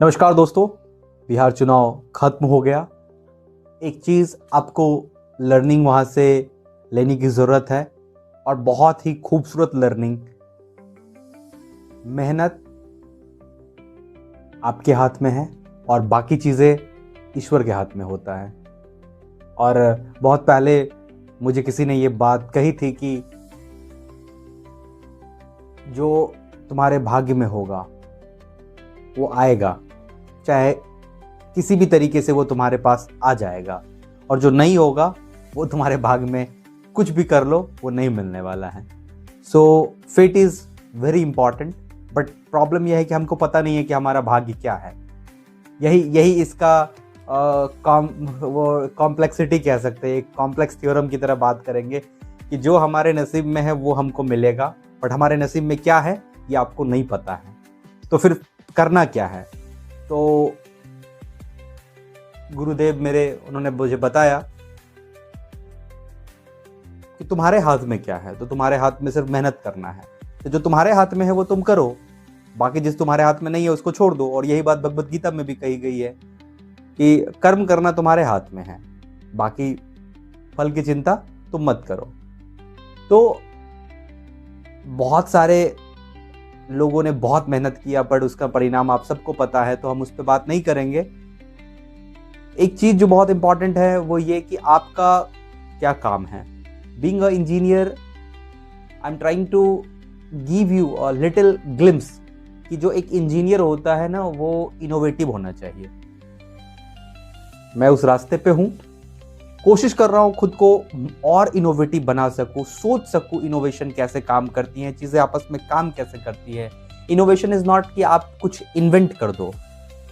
नमस्कार दोस्तों, बिहार चुनाव खत्म हो गया। एक चीज़ आपको लर्निंग वहाँ से लेने की ज़रूरत है और बहुत ही खूबसूरत लर्निंग। मेहनत आपके हाथ में है और बाकी चीज़ें ईश्वर के हाथ में होता है। और बहुत पहले मुझे किसी ने ये बात कही थी कि जो तुम्हारे भाग्य में होगा वो आएगा, चाहे किसी भी तरीके से वो तुम्हारे पास आ जाएगा, और जो नहीं होगा वो तुम्हारे भाग्य में कुछ भी कर लो वो नहीं मिलने वाला है। So fate is very important, but problem यह है कि हमको पता नहीं है कि हमारा भाग्य क्या है। यही इसका वो कॉम्प्लेक्सिटी कह सकते हैं, एक कॉम्प्लेक्स थ्योरम की तरह बात करेंगे कि जो हमारे नसीब में है वो हमको मिलेगा, बट हमारे नसीब में क्या है ये आपको नहीं पता है। तो फिर करना क्या है? तो गुरुदेव उन्होंने मुझे बताया कि तुम्हारे हाथ में क्या है, तो तुम्हारे हाथ में सिर्फ मेहनत करना है। तो जो तुम्हारे हाथ में है वो तुम करो, बाकी जिस तुम्हारे हाथ में नहीं है उसको छोड़ दो। और यही बात भगवत गीता में भी कही गई है कि कर्म करना तुम्हारे हाथ में है, बाकी फल की चिंता तुम मत करो। तो बहुत सारे लोगों ने बहुत मेहनत किया, पर उसका परिणाम आप सबको पता है, तो हम उस पर बात नहीं करेंगे। एक चीज जो बहुत इंपॉर्टेंट है वो ये कि आपका क्या काम है। Being a engineer, I am trying to give you a little glimpse कि जो एक इंजीनियर होता है ना वो इनोवेटिव होना चाहिए। मैं उस रास्ते पे हूं, कोशिश कर रहा हूं खुद को और इनोवेटिव बना सकूं, सोच सकूं इनोवेशन कैसे काम करती है, चीजें आपस में काम कैसे करती है। इनोवेशन इज नॉट कि आप कुछ इन्वेंट कर दो,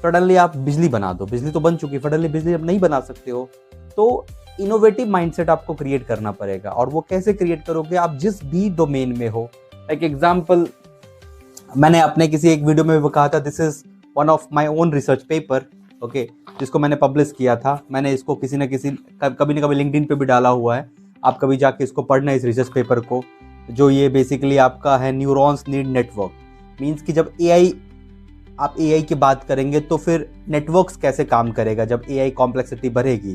सडनली आप बिजली बना दो, बिजली तो बन चुकी है, सडनली बिजली अब नहीं बना सकते हो। तो इनोवेटिव माइंडसेट आपको क्रिएट करना पड़ेगा, और वो कैसे क्रिएट करोगे? आप जिस भी डोमेन में हो। एक एग्जाम्पल मैंने अपने किसी एक वीडियो में भी कहा था, this is one of my own research paper, okay, जिसको मैंने पब्लिश किया था। मैंने इसको किसी न किसी कभी न कभी लिंक्डइन पे भी डाला हुआ है, आप कभी जाके इसको पढ़ना इस रिसर्च पेपर को। जो ये बेसिकली आपका है न्यूरॉन्स नीड नेटवर्क, मीन्स कि जब आप एआई की बात करेंगे तो फिर नेटवर्क्स कैसे काम करेगा जब एआई कॉम्प्लेक्सिटी बढ़ेगी।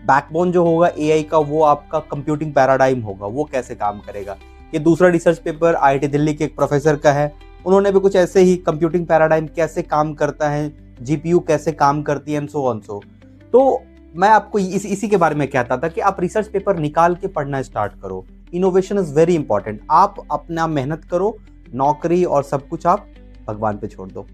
बैकबोन जो होगा एआई का वो आपका कंप्यूटिंग पैराडाइम होगा, वो कैसे काम करेगा। ये दूसरा रिसर्च पेपर आईआईटी दिल्ली के एक प्रोफेसर का है, उन्होंने भी कुछ ऐसे ही कंप्यूटिंग पैराडाइम कैसे काम करता है, जीपीयू कैसे काम करती है, एंड सो ऑन सो। तो मैं आपको इसी के बारे में कहता था कि आप रिसर्च पेपर निकाल के पढ़ना स्टार्ट करो। Innovation is very important. आप अपना मेहनत करो, नौकरी और सब कुछ आप भगवान पे छोड़ दो।